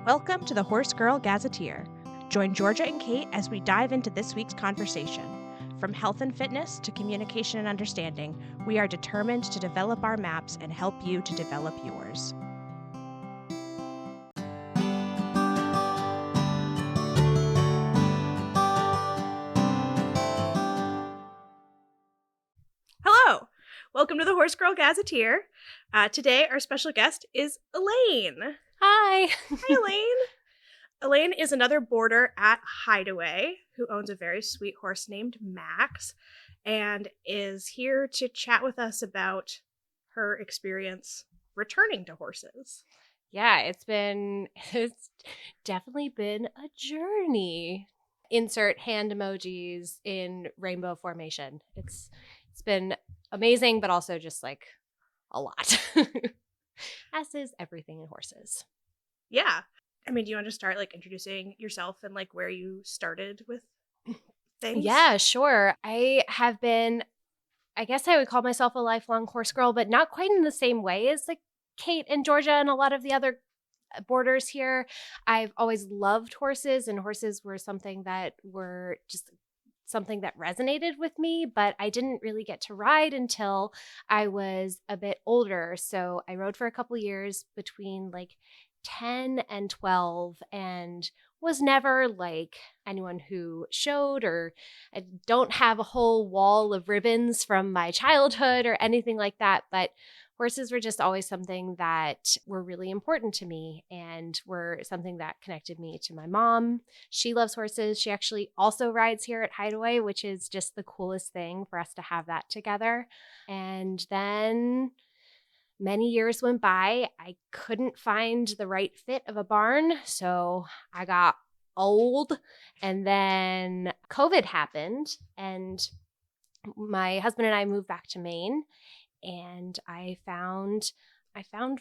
Welcome to the Horse Girl Gazetteer. Join Georgia and Kate as we dive into this week's conversation. From health and fitness to communication and understanding, we are determined to develop our maps and help you to develop yours. Hello! Welcome to the Horse Girl Gazetteer. Today, our special guest is Elaine. Hi. Hi, Elaine. Elaine is another boarder at Hideaway who owns a very sweet horse named Max and is here to chat with us about her experience returning to horses. Yeah, it's definitely been a journey. Insert hand emojis in rainbow formation. It's been amazing, but also just like a lot. As is everything in horses. Yeah. I mean, do you want to start introducing yourself and where you started with things? Yeah, sure. I guess I would call myself a lifelong horse girl, but not quite in the same way as Kate and Georgia and a lot of the other boarders here. I've always loved horses, and horses were something that resonated with me, but I didn't really get to ride until I was a bit older. So I rode for a couple years between 10 and 12 and was never anyone who showed, or I don't have a whole wall of ribbons from my childhood or anything like that, but horses were just always something that were really important to me and were something that connected me to my mom. She loves horses. She actually also rides here at Hideaway, which is just the coolest thing for us to have that together. And then many years went by. I couldn't find the right fit of a barn, so I got old. And then COVID happened, and my husband and I moved back to Maine, and I found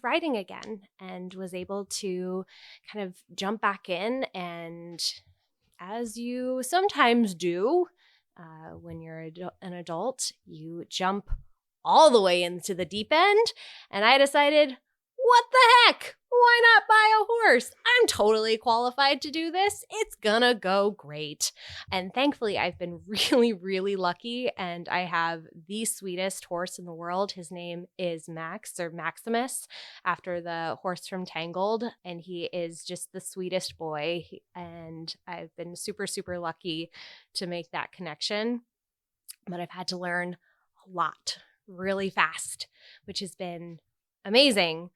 riding again and was able to kind of jump back in. And as you sometimes do when you're an adult, you jump all the way into the deep end. And I decided, what the heck? Why not buy a horse? I'm totally qualified to do this. It's gonna go great. And thankfully, I've been really, really lucky, and I have the sweetest horse in the world. His name is Max, or Maximus, after the horse from Tangled, and he is just the sweetest boy. And I've been super, super lucky to make that connection. But I've had to learn a lot really fast, which has been amazing,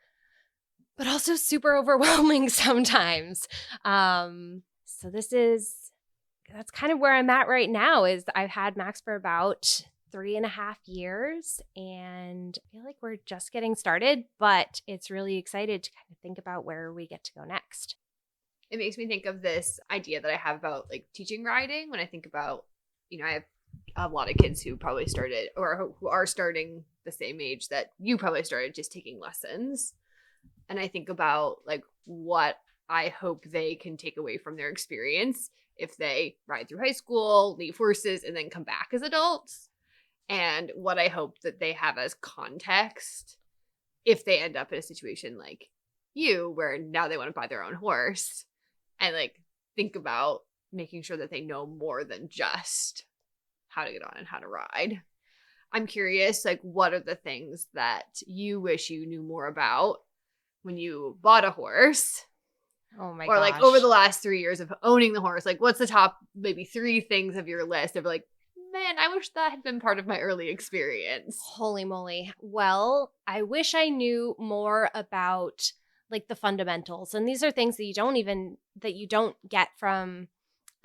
but also super overwhelming sometimes. So that's kind of where I'm at right now. Is I've had Max for about 3.5 years, and I feel like we're just getting started, but it's really excited to kind of think about where we get to go next. It makes me think of this idea that I have about teaching riding. When I think about, I have a lot of kids who probably started or who are starting the same age that you probably started, just taking lessons. And I think about what I hope they can take away from their experience if they ride through high school, leave horses, and then come back as adults. And what I hope that they have as context if they end up in a situation like you, where now they want to buy their own horse, and think about making sure that they know more than just how to get on and how to ride. I'm curious, what are the things that you wish you knew more about when you bought a horse? Oh my or gosh. Over the last 3 years of owning the horse, what's the top maybe 3 things of your list of man, I wish that had been part of my early experience? Holy moly. Well, I wish I knew more about the fundamentals. And these are things that you don't get from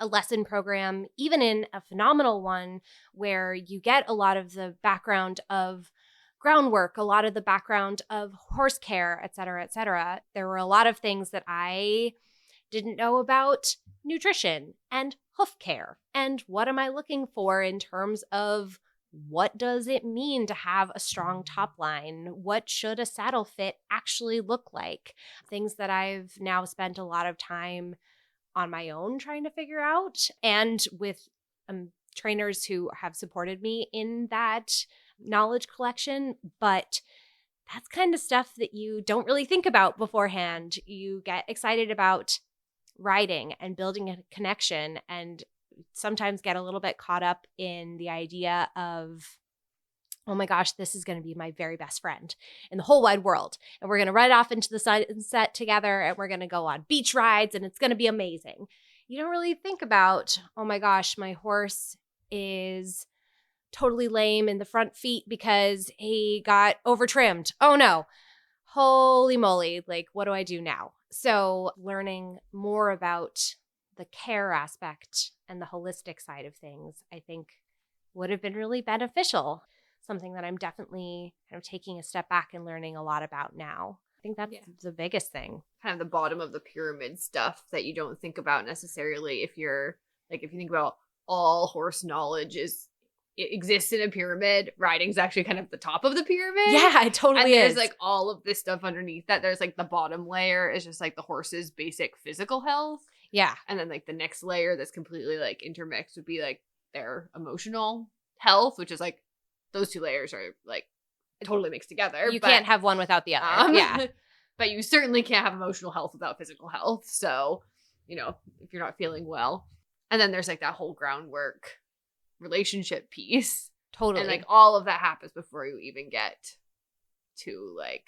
a lesson program, even in a phenomenal one where you get a lot of the background of groundwork, a lot of the background of horse care, et cetera, et cetera. There were a lot of things that I didn't know about nutrition and hoof care. And what am I looking for in terms of what does it mean to have a strong top line? What should a saddle fit actually look like? Things that I've now spent a lot of time on my own trying to figure out, and with trainers who have supported me in that knowledge collection. But that's kind of stuff that you don't really think about beforehand. You get excited about riding and building a connection, and sometimes get a little bit caught up in the idea of, oh my gosh, this is going to be my very best friend in the whole wide world. And we're going to ride off into the sunset together, and we're going to go on beach rides, and it's going to be amazing. You don't really think about, oh my gosh, my horse is totally lame in the front feet because he got over trimmed. Oh no. Holy moly. Like, what do I do now? So learning more about the care aspect and the holistic side of things, I think would have been really beneficial. Something that I'm definitely kind of taking a step back and learning a lot about now. I think that's the biggest thing. Kind of the bottom of the pyramid stuff that you don't think about necessarily if you're like, if you think about all horse knowledge it exists in a pyramid, riding's actually kind of the top of the pyramid. Yeah, it totally and there's is. like all of this stuff underneath that. There's like the bottom layer is just like the horse's basic physical health. Yeah. And then like the next layer that's completely like intermixed would be like their emotional health, which is like those two layers are like totally mixed together. You can't have one without the other. Yeah. But you certainly can't have emotional health without physical health. So, you know, if you're not feeling well. And then there's like that whole groundwork relationship piece. Totally. And like all of that happens before you even get to like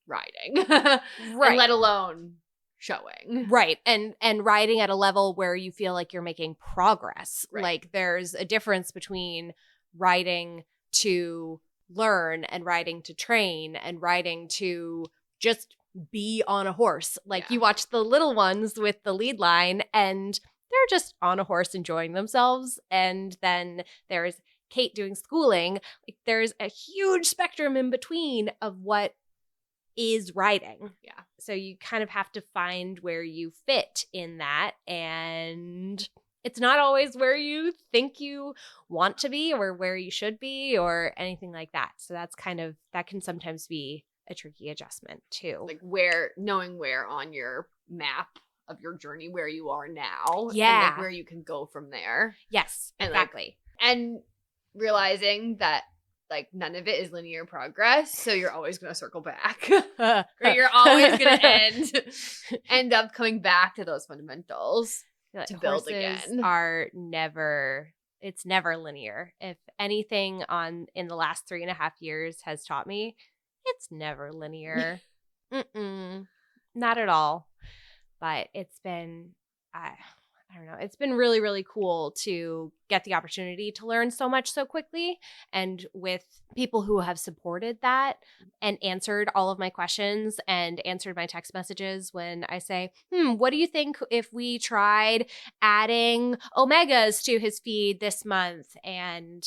riding. Right. And let alone showing. Right. And riding at a level where you feel like you're making progress. Right. Like there's a difference between riding to learn and riding to train and riding to just be on a horse. Like you watch the little ones with the lead line and they're just on a horse enjoying themselves. And then there's Kate doing schooling. Like there's a huge spectrum in between of what is riding. Yeah. So you kind of have to find where you fit in that. And it's not always where you think you want to be or where you should be or anything like that. So that's kind of, that can sometimes be a tricky adjustment too. Like knowing where on your map of your journey where you are now. Yeah. And like where you can go from there. Yes, and exactly. And realizing that like none of it is linear progress, so you're always going to circle back. Or you're always going to end up coming back to those fundamentals to build again. It's never linear. If anything in the last 3.5 years has taught me, it's never linear. Not at all. But it's been, I don't know, it's been really, really cool to get the opportunity to learn so much so quickly, and with people who have supported that and answered all of my questions and answered my text messages when I say, what do you think if we tried adding omegas to his feed this month? And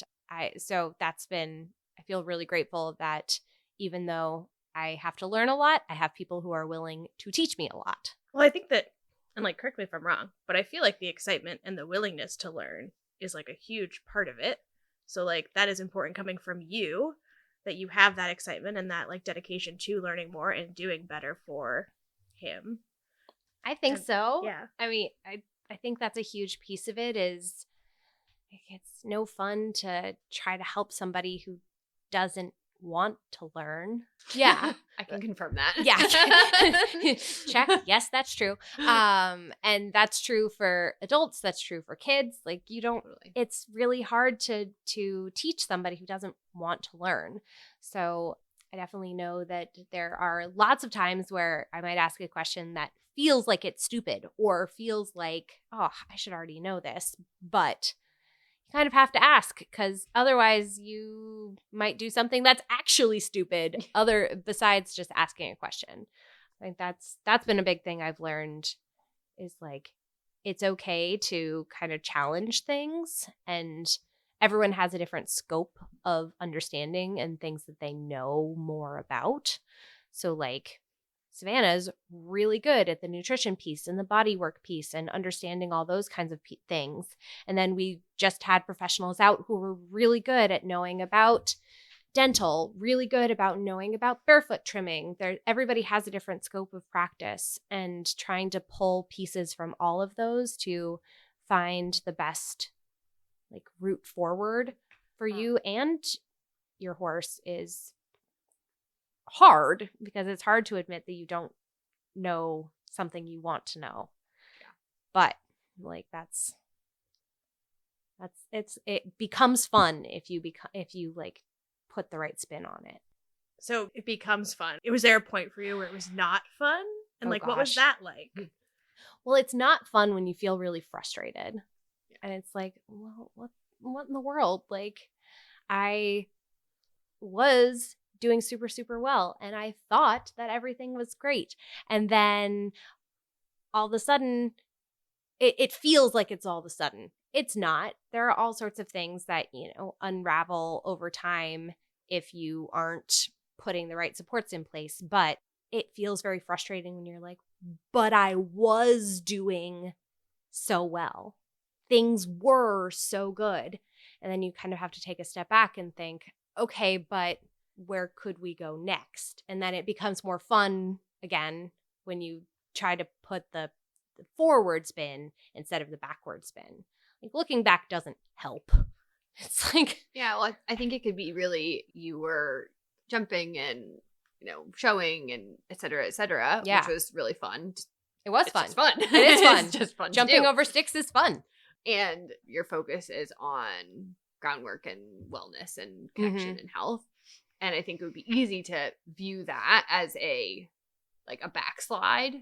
so that's been, I feel really grateful that even though I have to learn a lot, I have people who are willing to teach me a lot. Well, I think that, and like, correct me if I'm wrong, but I feel like the excitement and the willingness to learn is like a huge part of it. So like that is important coming from you, that you have that excitement and that like dedication to learning more and doing better for him. I think so. Yeah. I mean, I think that's a huge piece of it is it's no fun to try to help somebody who doesn't want to learn. Yeah. I can confirm that. Yeah. Check. Yes, that's true. And that's true for adults. That's true for kids. Like it's really hard to teach somebody who doesn't want to learn. So I definitely know that there are lots of times where I might ask a question that feels like it's stupid or feels like, oh, I should already know this, but you kind of have to ask because otherwise you might do something that's actually stupid besides just asking a question. I think that's been a big thing I've learned is like it's okay to kind of challenge things, and everyone has a different scope of understanding and things that they know more about. So like Savannah's really good at the nutrition piece and the body work piece and understanding all those kinds of things. And then we just had professionals out who were really good at knowing about dental, really good about knowing about barefoot trimming. Everybody has a different scope of practice, and trying to pull pieces from all of those to find the best like route forward for you and your horse is hard because it's hard to admit that you don't know something you want to know. Yeah. But like it becomes fun if you like put the right spin on it. So it becomes fun. Was there a point for you where it was not fun? And Oh, like, what was gosh. that like? Well, it's not fun when you feel really frustrated. Yeah. And it's like, well, what in the world? Like, I was doing super, super well, and I thought that everything was great. And then all of a sudden, it feels like it's all of a sudden. It's not. There are all sorts of things that, unravel over time if you aren't putting the right supports in place. But it feels very frustrating when you're like, but I was doing so well. Things were so good. And then you kind of have to take a step back and think, okay, but where could we go next? And then it becomes more fun again when you try to put the forward spin instead of the backward spin. Like, looking back doesn't help. It's like, yeah, well, I think it could be really, you were jumping and, showing and et cetera, Yeah. which was really fun. It was It's fun. just fun. It is fun. It's just fun. Jumping to do. over sticks is fun. And your focus is on groundwork and wellness and connection and health. And I think it would be easy to view that as a backslide.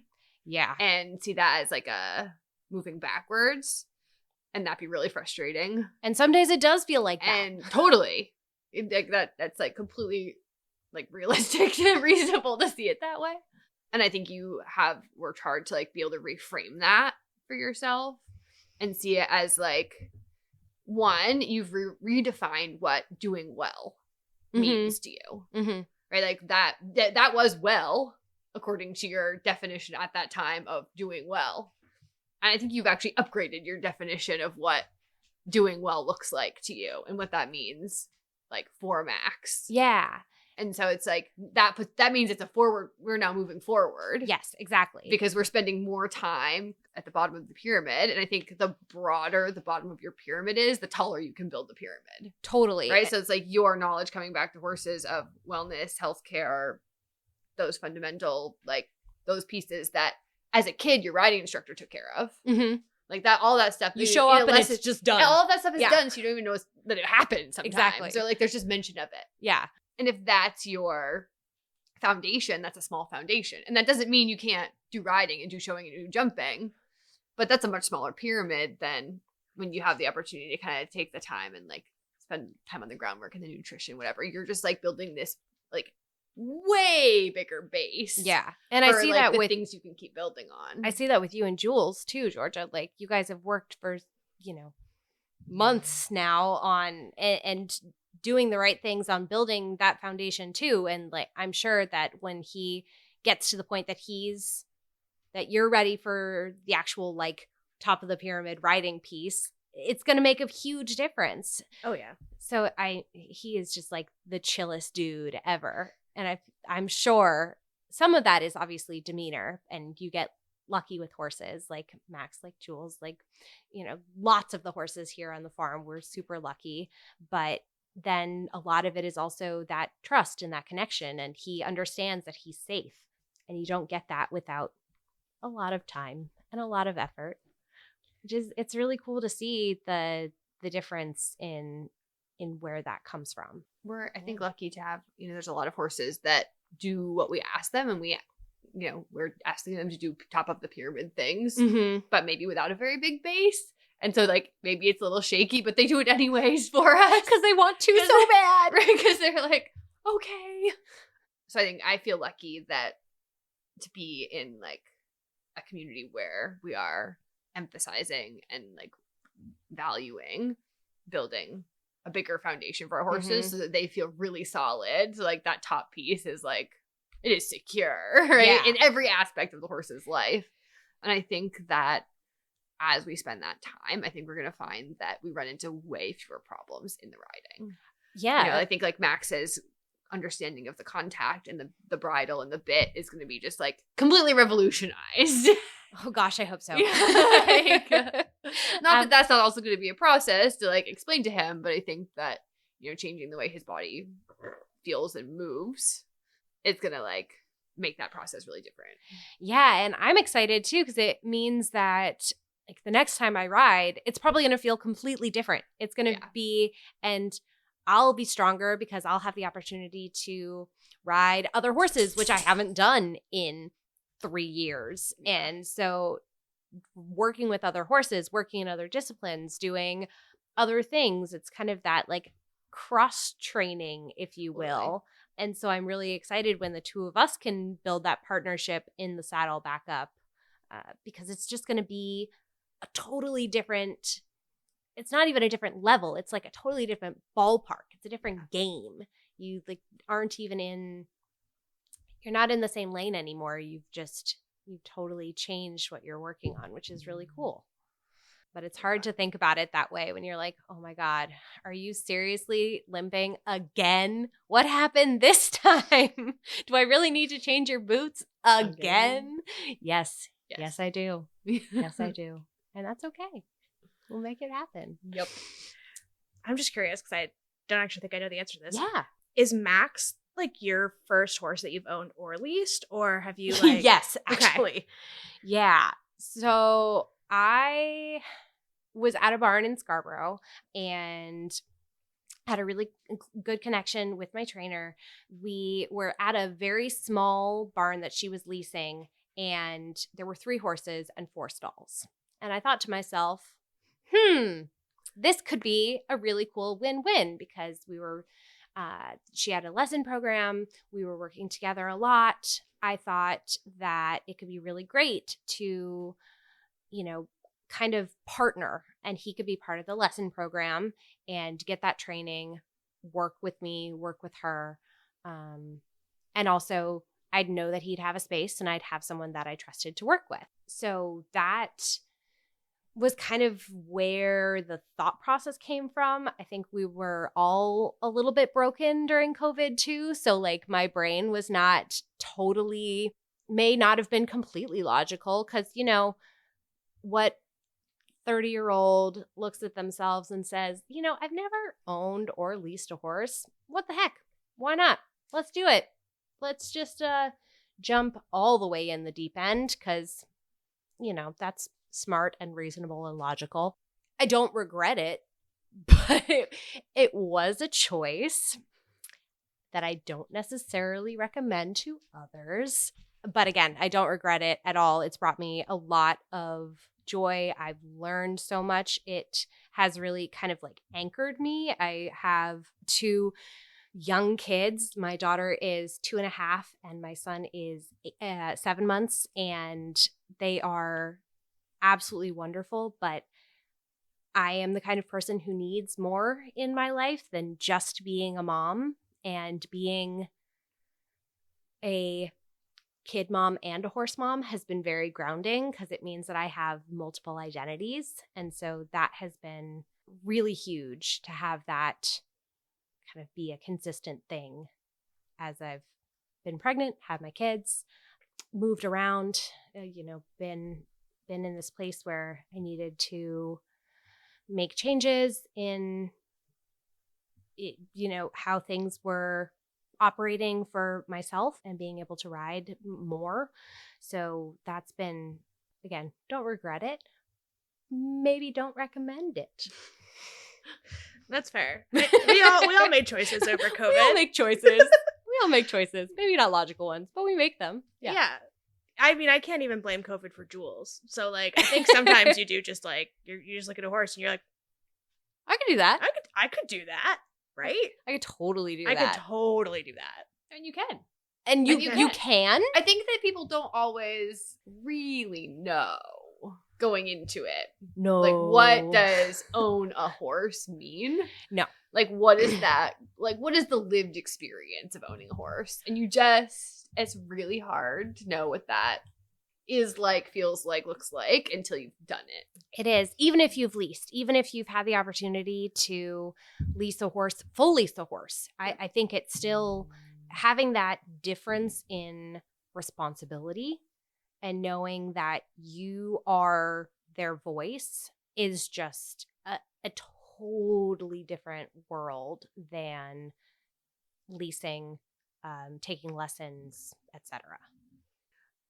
Yeah. And see that as like a moving backwards. And that'd be really frustrating. And some days it does feel like that. And totally. That's like completely like realistic and reasonable to see it that way. And I think you have worked hard to like be able to reframe that for yourself and see it as like, one, you've redefined what doing well means to you. Mm-hmm. Right? Like that was well, according to your definition at that time of doing well. And I think you've actually upgraded your definition of what doing well looks like to you and what that means, like, for Max. Yeah. And so it's like that means it's a forward. We're now moving forward. Yes, exactly. Because we're spending more time at the bottom of the pyramid. And I think the broader the bottom of your pyramid is, the taller you can build the pyramid. Totally. Right? So it's like your knowledge coming back to horses of wellness, healthcare, those fundamental, like, those pieces that as a kid your riding instructor took care of. Mm-hmm. Like that, all that stuff. You show up and it's just done. All of that stuff is Yeah. done, so you don't even know that it happened sometimes. Exactly. So like there's just mention of it. Yeah. And if that's your foundation, that's a small foundation. And that doesn't mean you can't do riding and do showing and do jumping, but that's a much smaller pyramid than when you have the opportunity to kind of take the time and like spend time on the groundwork and the nutrition, whatever. You're just like building this like way bigger base. Yeah. And I see that with things you can keep building on. I see that with you and Jules too, Georgia. Like, you guys have worked for, months now on and doing the right things on building that foundation too. And like, I'm sure that when he gets to the point that you're ready for the actual like top of the pyramid riding piece, it's going to make a huge difference. Oh yeah. So he is just like the chillest dude ever. And I'm sure some of that is obviously demeanor, and you get lucky with horses like Max, like Jules, like, lots of the horses here on the farm. We're super lucky. But then a lot of it is also that trust and that connection. And he understands that he's safe. And you don't get that without a lot of time and a lot of effort. It's really cool to see the difference in where that comes from. We're, I think, lucky to have, there's a lot of horses that do what we ask them, and we're asking them to do top of the pyramid things, but maybe without a very big base. And so like maybe it's a little shaky, but they do it anyways for us because they want to so bad, right? Because they're like, okay. So I feel lucky that to be in like a community where we are emphasizing and like valuing building a bigger foundation for our horses so that they feel really solid. So like that top piece is like, it is secure, right? Yeah. In every aspect of the horse's life. And I think that as we spend that time, I think we're going to find that we run into way fewer problems in the riding. Yeah. I think like Max's understanding of the contact and the bridle and the bit is going to be just like completely revolutionized. Oh gosh, I hope so. Not that that's not also going to be a process to like explain to him, but I think that, changing the way his body feels and moves it's going to like make that process really different. Yeah, and I'm excited too because it means that like the next time I ride, it's probably going to feel completely different. It's going to be, and I'll be stronger because I'll have the opportunity to ride other horses, which I haven't done in 3 years. And so working with other horses, working in other disciplines, doing other things, it's kind of that like cross training, if you will. And so I'm really excited when the two of us can build that partnership in the saddle back up because it's just going to be a totally different, it's not even a different level. It's like a totally different ballpark. It's a different game. You like aren't even in, you're not in the same lane anymore. You've totally changed what you're working on, which is really cool. But it's hard to think about it that way when you're like, oh my God, are you seriously limping again? What happened this time? Do I really need to change your boots again? Yes. Yes, I do. Yes, I do. And that's okay. We'll make it happen. Yep. I'm just curious because I don't actually think I know the answer to this. Yeah. Is Max like your first horse that you've owned or leased, or have you like? Yes, actually. Okay. Yeah. So I was at a barn in Scarborough and had a really good connection with my trainer. We were at a very small barn that she was leasing, and there were 3 horses and 4 stalls. And I thought to myself, this could be a really cool win-win because we were, she had a lesson program. We were working together a lot. I thought that it could be really great to, kind of partner, and he could be part of the lesson program and get that training, work with me, work with her. And also I'd know that he'd have a space and I'd have someone that I trusted to work with. So that was kind of where the thought process came from. I think we were all a little bit broken during COVID too. So like my brain was not totally, may not have been completely logical because, what 30-year-old looks at themselves and says, I've never owned or leased a horse. What the heck? Why not? Let's do it. Let's just jump all the way in the deep end because, that's smart and reasonable and logical. I don't regret it, but it was a choice that I don't necessarily recommend to others. But again, I don't regret it at all. It's brought me a lot of joy. I've learned so much. It has really kind of like anchored me. I have 2 young kids. My daughter is 2.5 and my son is 7 months, and they are absolutely wonderful. But I am the kind of person who needs more in my life than just being a mom, and being a kid mom and a horse mom has been very grounding because it means that I have multiple identities. And so that has been really huge to have that kind of be a consistent thing as I've been pregnant, had my kids, moved around, been in this place where I needed to make changes in how things were operating for myself and being able to ride more. So that's been, again, don't regret it. Maybe don't recommend it. That's fair. We all made choices over COVID. We all make choices. We all make choices. Maybe not logical ones, but we make them. Yeah. I mean, I can't even blame COVID for Jules. So like, I think sometimes you do just like you just look at a horse and you're like, I could do that. I could do that. Right? I could totally do I that. could totally do that. And you can. And you can? I think that people don't always really know going into it. No. Like, what does own a horse mean? No. Like, what is that? Like, what is the lived experience of owning a horse? And it's really hard to know what that is like, feels like, looks like until you've done it. It is. Even if you've leased, even if you've had the opportunity to lease a horse, full lease a horse, I think it's still having that difference in responsibility and knowing that you are their voice is just a totally different world than leasing taking lessons, etc.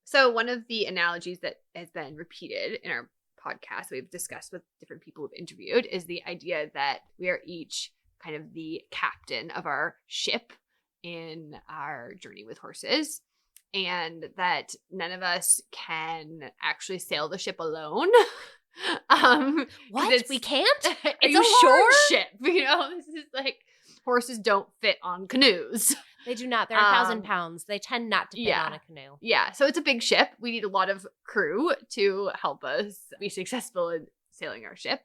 So one of the analogies that has been repeated in our podcast we've discussed with different people we've interviewed is the idea that we are each kind of the captain of our ship in our journey with horses, and that none of us can actually sail the ship alone. What? We can't? Are It's you a sure? large Ship, this is like horses don't fit on canoes. They do not. They're 1,000 pounds. They tend not to fit yeah. on a canoe. Yeah, so it's a big ship. We need a lot of crew to help us be successful in sailing our ship.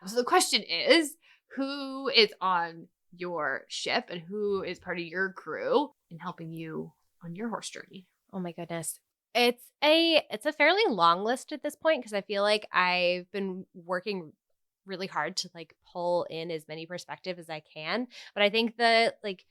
So the question is, who is on your ship and who is part of your crew in helping you on your horse journey? Oh my goodness. It's a fairly long list at this point because I feel like I've been working really hard to like pull in as many perspectives as I can. But I think the like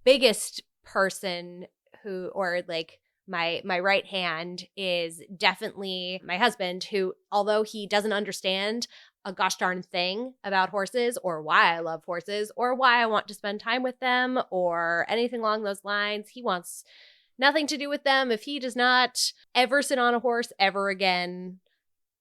biggest person who, or like my right hand, is definitely my husband, who, although he doesn't understand a gosh darn thing about horses or why I love horses or why I want to spend time with them or anything along those lines, he wants nothing to do with them if he does not ever sit on a horse ever again,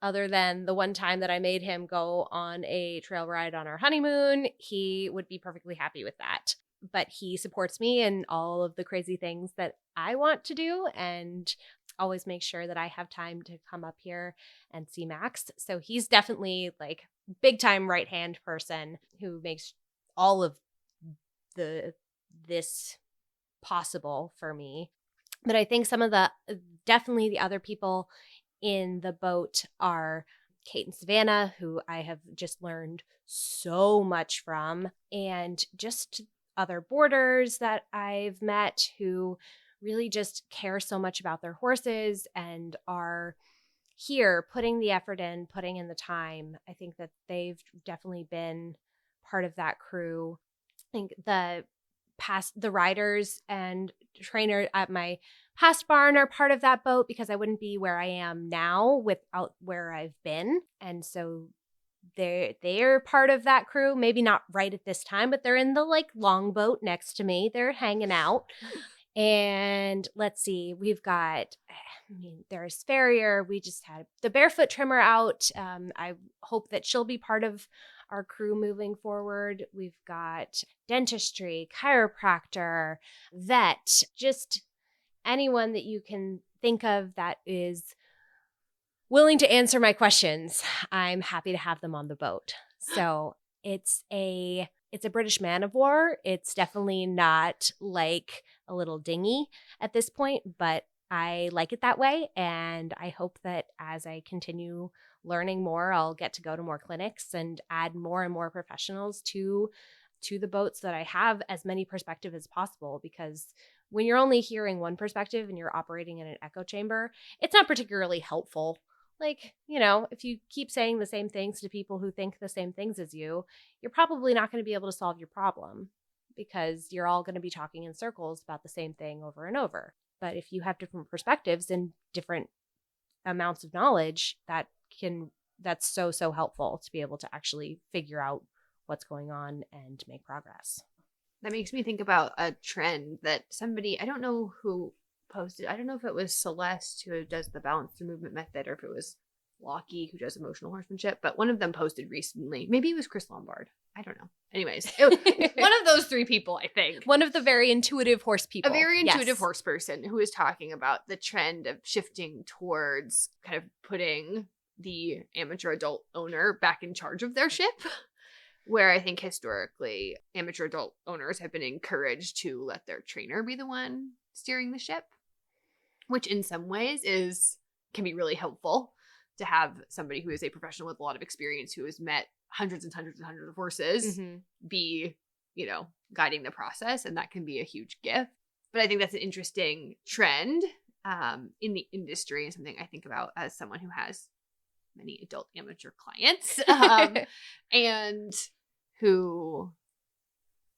other than the one time that I made him go on a trail ride on our honeymoon. He would be perfectly happy with that. But he supports me in all of the crazy things that I want to do and always makes sure that I have time to come up here and see Max. So he's definitely like big time right hand person who makes all of this possible for me. But I think some of definitely the other people in the boat are Kate and Savannah, who I have just learned so much from, and just other boarders that I've met who really just care so much about their horses and are here putting the effort in, putting in the time. I think that they've definitely been part of that crew. I think the riders and trainer at my past barn are part of that boat because I wouldn't be where I am now without where I've been. And so they're part of that crew, maybe not right at this time, but they're in the like long boat next to me. They're hanging out. And let's see, we've got, there's Farrier. We just had the barefoot trimmer out. I hope that she'll be part of our crew moving forward. We've got dentistry, chiropractor, vet, just anyone that you can think of that is willing to answer my questions. I'm happy to have them on the boat. So it's a British man of war. It's definitely not like a little dinghy at this point, but I like it that way. And I hope that as I continue learning more, I'll get to go to more clinics and add more and more professionals to the boat so that I have as many perspectives as possible. Because when you're only hearing one perspective and you're operating in an echo chamber, it's not particularly helpful. Like, if you keep saying the same things to people who think the same things as you, you're probably not going to be able to solve your problem because you're all going to be talking in circles about the same thing over and over. But if you have different perspectives and different amounts of knowledge, that's so helpful to be able to actually figure out what's going on and make progress. That makes me think about a trend that somebody, I don't know who posted. I don't know if it was Celeste who does the balanced movement method or if it was Lockie who does emotional horsemanship, but one of them posted recently. Maybe it was Chris Lombard. I don't know. Anyways, one of those three people, I think. One of the very intuitive horse people. A very intuitive horse person who is talking about the trend of shifting towards kind of putting the amateur adult owner back in charge of their ship. Where I think historically amateur adult owners have been encouraged to let their trainer be the one steering the ship, which in some ways can be really helpful to have somebody who is a professional with a lot of experience who has met hundreds and hundreds and hundreds of horses be, guiding the process. And that can be a huge gift. But I think that's an interesting trend in the industry and something I think about as someone who has many adult amateur clients and who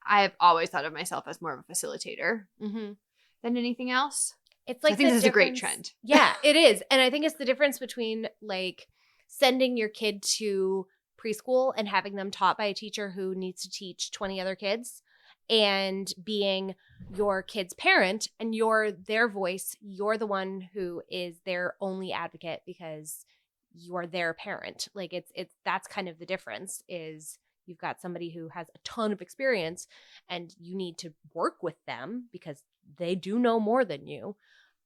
I have always thought of myself as more of a facilitator than anything else. It's like, so I think this is a great trend. Yeah, it is. And I think it's the difference between like sending your kid to preschool and having them taught by a teacher who needs to teach 20 other kids and being your kid's parent, and you're their voice. You're the one who is their only advocate because you're their parent. Like it's that's kind of the difference, is you've got somebody who has a ton of experience and you need to work with them because they do know more than you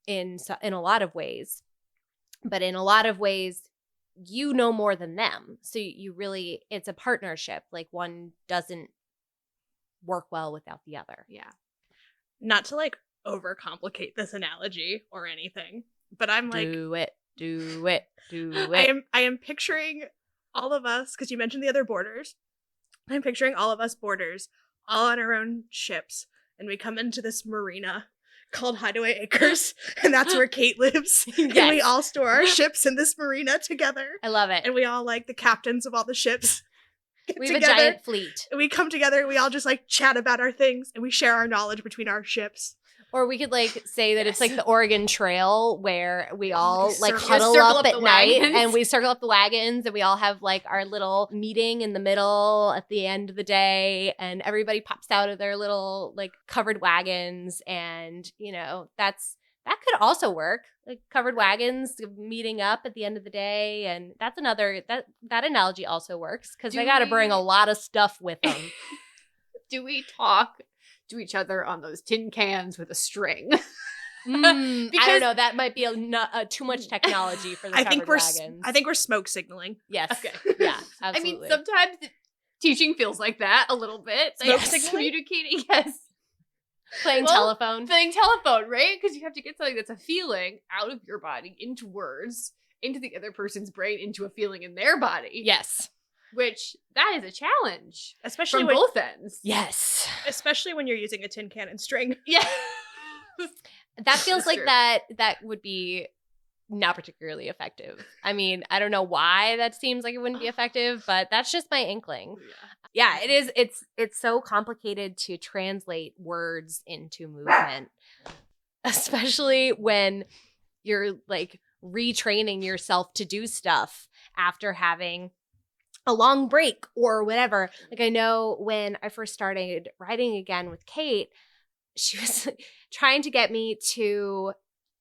in a lot of ways. But in a lot of ways, you know more than them. So you really, it's a partnership. Like one doesn't work well without the other. Yeah. Not to like overcomplicate this analogy or anything, but I'm like, Do it. I am picturing all of us, because you mentioned the other boarders. I'm picturing all of us boarders all on our own ships, and we come into this marina called Hideaway Acres, and that's where Kate lives. Yes. And we all store our ships in this marina together. I love it. And we all, like, the captains of all the ships, We have a giant fleet. And we come together, and we all just, like, chat about our things, and we share our knowledge between our ships. Or we could like say that it's like the Oregon Trail where we all like circle huddle up up at the night wagons. and we circle up the wagons and we all have like our little meeting in the middle at the end of the day, and everybody pops out of their little like covered wagons, and you know that could also work, like covered wagons meeting up at the end of the day. And that's another that analogy also works because they got to bring a lot of stuff with them. Do we talk to each other on those tin cans with a string? I don't know. That might be too much technology for the covered wagons. I think we're smoke signaling. Yes. Okay. Yeah, absolutely. I mean, sometimes teaching feels like that a little bit. Smoke Like, signaling? communicating, yes. Playing Well, telephone. Playing telephone, right? Because you have to get something that's a feeling out of your body into words, into the other person's brain, into a feeling in their body. Yes. Which, that is a challenge. Especially From when, both ends. Yes. especially when you're using a tin can and string. Yeah. That feels That's like true. that would be not particularly effective. I mean, I don't know why that seems like it wouldn't be effective, but that's just my inkling. Yeah, it is. It's so complicated to translate words into movement, especially when you're like retraining yourself to do stuff after having a long break or whatever. Like I know when I first started riding again with Kate, she was trying to get me to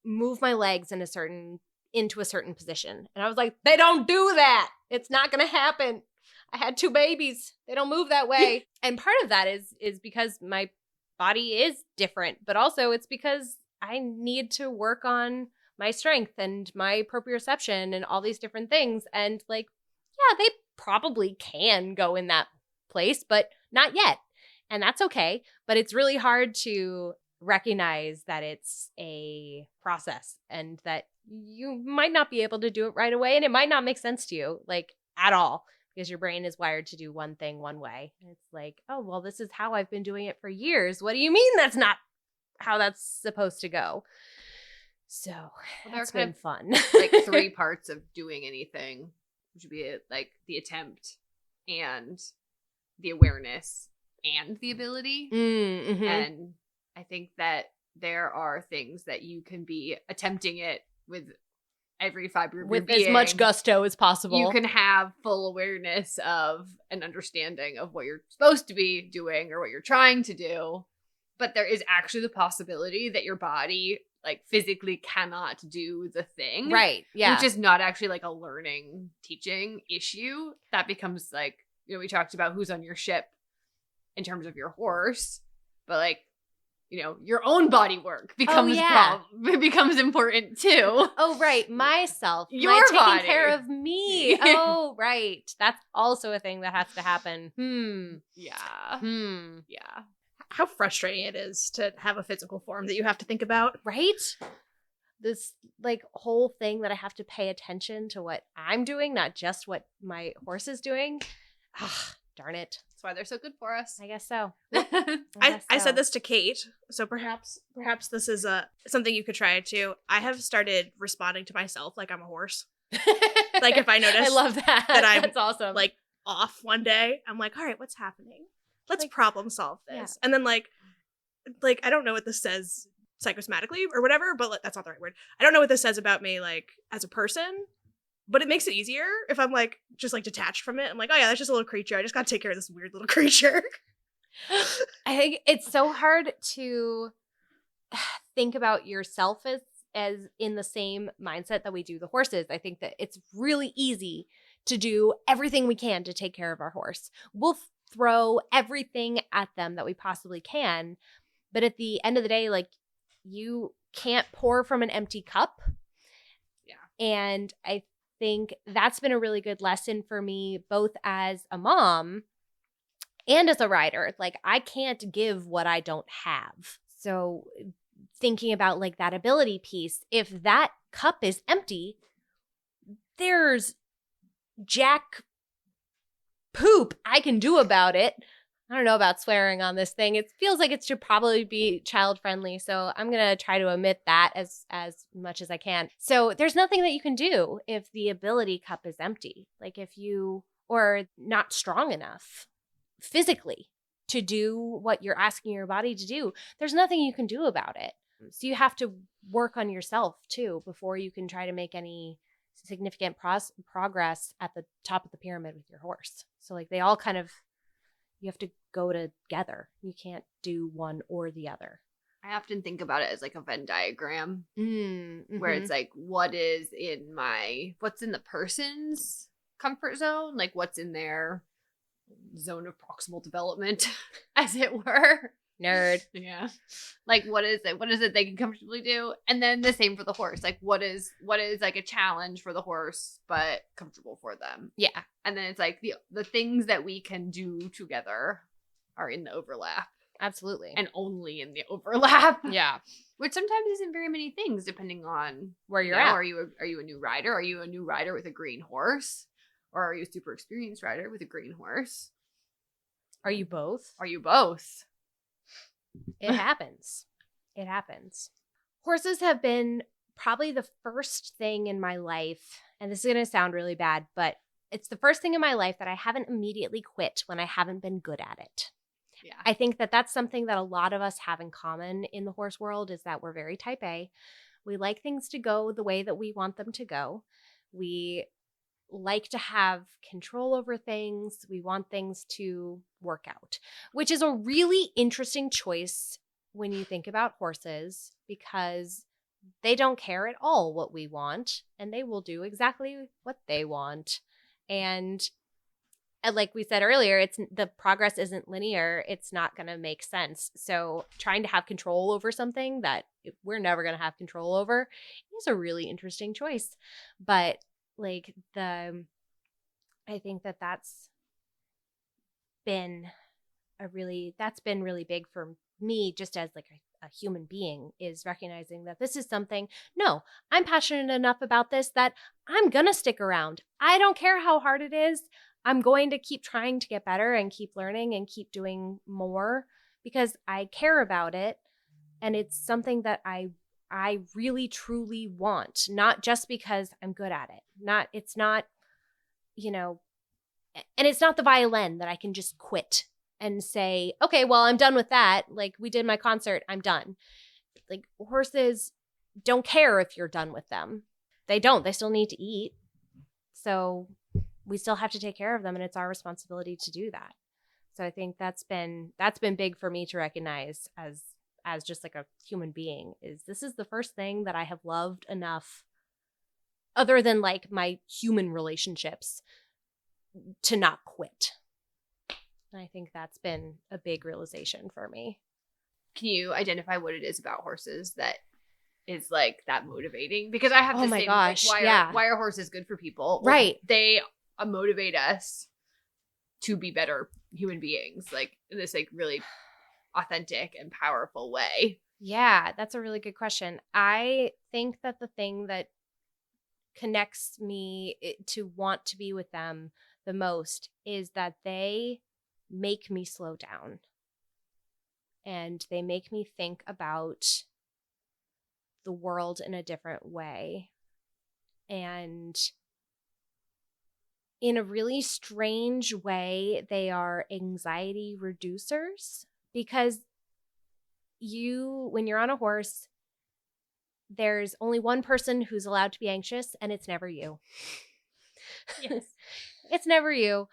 move my legs into a certain position. And I was like, they don't do that. It's not going to happen. I had 2 babies. They don't move that way. And part of that is because my body is different, but also it's because I need to work on my strength and my proprioception and all these different things. And like, yeah, they probably can go in that place, but not yet. And that's okay. But it's really hard to recognize that it's a process and that you might not be able to do it right away. And it might not make sense to you, like at all, because your brain is wired to do one thing one way. And it's like, oh, well, this is how I've been doing it for years. What do you mean that's not how that's supposed to go? So that's been fun. Like 3 parts of doing anything, which would be like the attempt and the awareness and the ability. Mm-hmm. And I think that there are things that you can be attempting it with every fiber of your with being. as much gusto as possible. You can have full awareness of an understanding of what you're supposed to be doing or what you're trying to do. But there is actually the possibility that your body like physically cannot do the thing. Right. Yeah. Which is not actually like a learning, teaching issue. That becomes like, you know, we talked about who's on your ship in terms of your horse, but like, you know, your own body work becomes becomes important too. Oh, right. Myself. Your my body. taking care of me. Oh, right. That's also a thing that has to happen. Yeah. Yeah. How frustrating it is to have a physical form that you have to think about. Right? This like whole thing that I have to pay attention to what I'm doing, not just what my horse is doing. Ah, darn it. That's why they're so good for us. I guess so. I said this to Kate, so perhaps this is something you could try too. I have started responding to myself like I'm a horse. Like if I notice I love that. That's awesome. Like off one day, I'm like, all right, what's happening? Let's problem solve this. Yeah. And then like I don't know what this says psychosomatically or whatever, but that's not the right word. I don't know what this says about me like as a person, but it makes it easier if I'm like just like detached from it. I'm like, oh yeah, that's just a little creature. I just gotta take care of this weird little creature. I think it's so hard to think about yourself as in the same mindset that we do the horses. I think that it's really easy to do everything we can to take care of our horse. We'll throw everything at them that we possibly can, but at the end of the day, like, you can't pour from an empty cup. Yeah. And I think that's been a really good lesson for me, both as a mom and as a rider. Like, I can't give what I don't have. So thinking about like that ability piece, if that cup is empty, there's jack poop I can do about it. I don't know about swearing on this thing. It feels like it should probably be child friendly, so I'm going to try to omit that as much as I can. So there's nothing that you can do if the ability cup is empty. Like, if you or not strong enough physically to do what you're asking your body to do, there's nothing you can do about it. So you have to work on yourself too before you can try to make any significant progress at the top of the pyramid with your horse. So like, they all kind of, you have to go together. You can't do one or the other. I often think about it as like a Venn diagram, Mm-hmm. where it's like, what's in the person's comfort zone, like what's in their zone of proximal development, as it were. Nerd. Yeah. Like, what is it they can comfortably do? And then the same for the horse. Like, what is like a challenge for the horse, but comfortable for them? Yeah. And then it's like the things that we can do together are in the overlap. Absolutely. And only in the overlap. Yeah. Which sometimes isn't very many things, depending on where you're at. Are you a new rider? Are you a new rider with a green horse? Or are you a super experienced rider with a green horse? Are you both? Are you both? It happens. It happens. Horses have been probably the first thing in my life, and this is going to sound really bad, but it's the first thing in my life that I haven't immediately quit when I haven't been good at it. Yeah. I think that that's something that a lot of us have in common in the horse world, is that we're very type A. We like things to go the way that we want them to go. We like to have control over things. We want things to work out, which is a really interesting choice when you think about horses, because they don't care at all what we want, and they will do exactly what they want. And like we said earlier, the progress isn't linear. It's not going to make sense. So trying to have control over something that we're never going to have control over is a really interesting choice. But like, I think that that's been really big for me, just as like a human being, is recognizing that this is something, no, I'm passionate enough about this that I'm going to stick around. I don't care how hard it is. I'm going to keep trying to get better and keep learning and keep doing more because I care about it. And it's something that I really truly want, not just because I'm good at it. It's not, and it's not the violin that I can just quit and say, okay, well, I'm done with that. Like, we did my concert, I'm done. Like, horses don't care if you're done with them. They don't. They still need to eat. So we still have to take care of them, and it's our responsibility to do that. So I think that's been big for me to recognize as just like a human being, is this is the first thing that I have loved enough, other than like my human relationships, to not quit. And I think that's been a big realization for me. Can you identify what it is about horses that is like that motivating? Because I have to say, gosh, like, why are horses good for people? Well, right. They motivate us to be better human beings, like in this like really authentic and powerful way. Yeah, that's a really good question. I think that the thing that connects me to want to be with them the most is that they make me slow down, and they make me think about the world in a different way. And in a really strange way, they are anxiety reducers, because when you're on a horse, there's only one person who's allowed to be anxious, and it's never you. Yes. It's never you.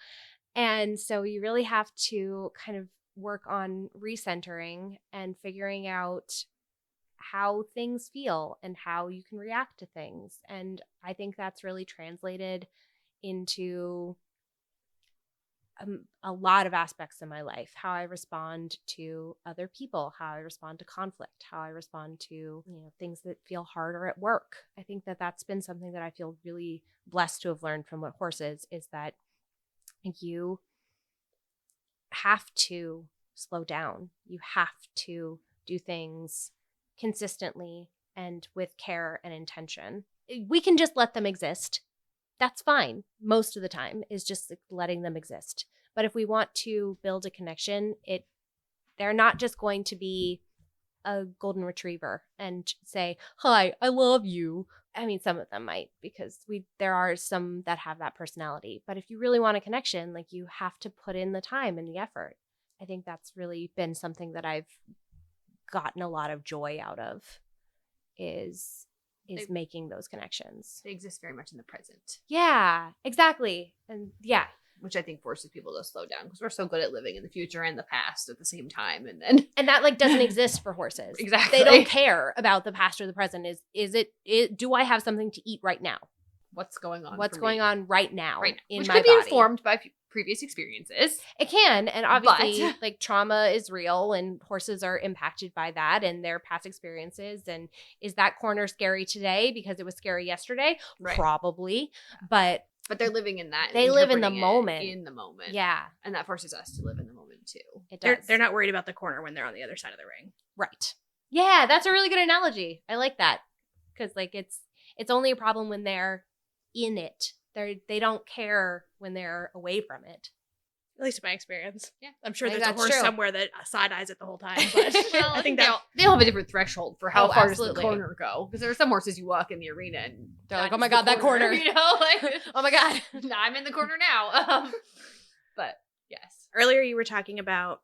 And so you really have to kind of work on recentering and figuring out how things feel and how you can react to things. And I think that's really translated into a lot of aspects in my life, how I respond to other people, how I respond to conflict, how I respond to things that feel harder at work. I think that that's been something that I feel really blessed to have learned from what horses is that you have to slow down. You have to do things consistently and with care and intention. We can just let them exist. That's fine. Most of the time is just letting them exist. But if we want to build a connection, they're not just going to be a golden retriever and say, "Hi, I love you." I mean, some of them might, because there are some that have that personality. But if you really want a connection, like, you have to put in the time and the effort. I think that's really been something that I've gotten a lot of joy out of is making those connections. They exist very much in the present. Yeah, exactly. And yeah. Which I think forces people to slow down because we're so good at living in the future and the past at the same time. And that like doesn't exist for horses. Exactly. They don't care about the past or the present. Do I have something to eat right now? What's going on? What's going on right now in Which my could be body? informed by previous experiences. It can, and obviously, like, trauma is real, and horses are impacted by that and their past experiences. And is that corner scary today because it was scary yesterday? Right. Probably, but they're living in that. They live in the moment. In the moment, yeah, and that forces us to live in the moment too. It does. They're not worried about the corner when they're on the other side of the ring, right? Yeah, that's a really good analogy. I like that because like it's only a problem when they're in it. They don't care when they're away from it. At least in my experience. Yeah. I'm sure I think there's a that's horse true. somewhere that side-eyes it the whole time. But Well, I think they all have a different threshold for how far does the corner go. Because there are some horses you walk in the arena and they're like, "Oh my God, that corner." You know, like, "Oh my God, I'm in the corner now." But yes. Earlier you were talking about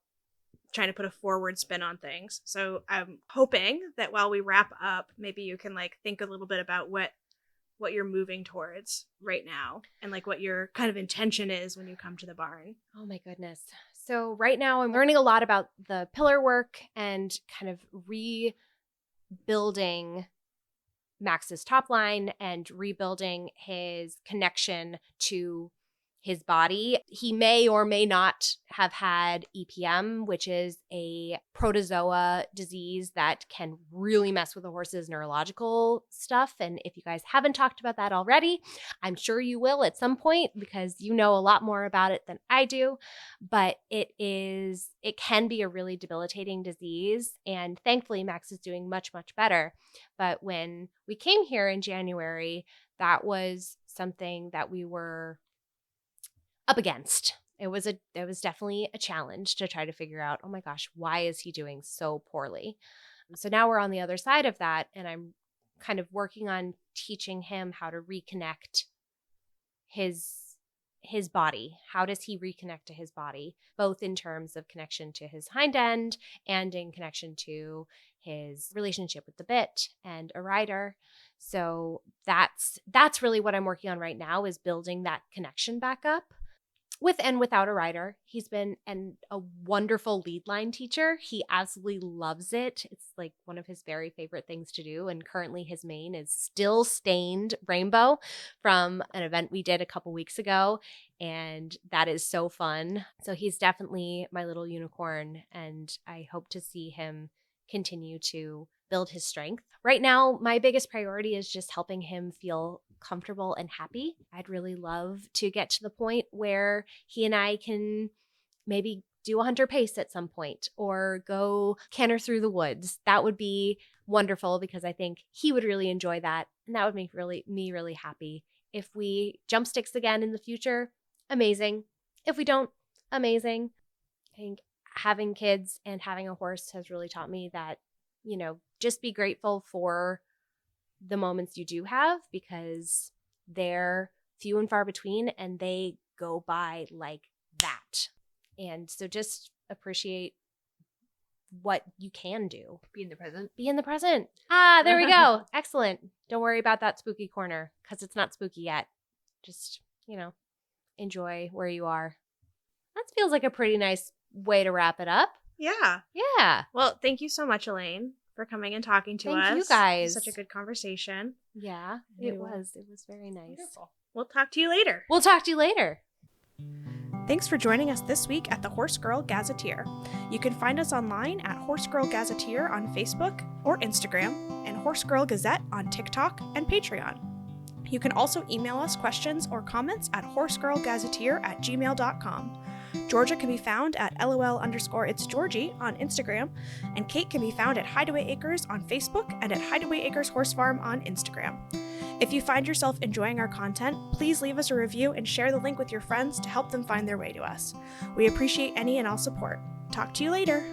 trying to put a forward spin on things. So I'm hoping that while we wrap up, maybe you can like think a little bit about what you're moving towards right now and like what your kind of intention is when you come to the barn. Oh my goodness. So right now I'm learning a lot about the pillar work and kind of rebuilding Max's top line and rebuilding his connection to his body. He may or may not have had EPM, which is a protozoa disease that can really mess with a horse's neurological stuff. And if you guys haven't talked about that already, I'm sure you will at some point because you know a lot more about it than I do. But it can be a really debilitating disease. And thankfully, Max is doing much, much better. But when we came here in January, that was something that we were up against. It was definitely a challenge to try to figure out, oh my gosh, why is he doing so poorly? So now we're on the other side of that, and I'm kind of working on teaching him how to reconnect his body. How does he reconnect to his body, both in terms of connection to his hind end and in connection to his relationship with the bit and a rider. So that's really what I'm working on right now, is building that connection back up. With and without a rider. He's been a wonderful lead line teacher. He absolutely loves it. It's like one of his very favorite things to do. And currently his mane is still stained rainbow from an event we did a couple weeks ago. And that is so fun. So he's definitely my little unicorn. And I hope to see him continue to build his strength. Right now, my biggest priority is just helping him feel comfortable and happy. I'd really love to get to the point where he and I can maybe do a hunter pace at some point or go canter through the woods. That would be wonderful because I think he would really enjoy that. And that would make me really happy. If we jump sticks again in the future, amazing. If we don't, amazing. I think having kids and having a horse has really taught me that, just be grateful for the moments you do have because they're few and far between and they go by like that. And so just appreciate what you can do. Be in the present. Be in the present. Ah, there we go. Excellent. Don't worry about that spooky corner because it's not spooky yet. Just, enjoy where you are. That feels like a pretty nice way to wrap it up. Yeah. Yeah. Well, thank you so much, Elaine, for coming and talking to us. Thank you guys. It was such a good conversation. Yeah, it was. It was very nice. Wonderful. We'll talk to you later. We'll talk to you later. Thanks for joining us this week at the Horse Girl Gazetteer. You can find us online at Horse Girl Gazetteer on Facebook or Instagram, and Horse Girl Gazette on TikTok and Patreon. You can also email us questions or comments at horsegirlgazetteer@gmail.com. Georgia can be found at LOL_itsGeorgie on Instagram, and Kate can be found at Hideaway Acres on Facebook and at Hideaway Acres Horse Farm on Instagram. If you find yourself enjoying our content, please leave us a review and share the link with your friends to help them find their way to us. We appreciate any and all support. Talk to you later.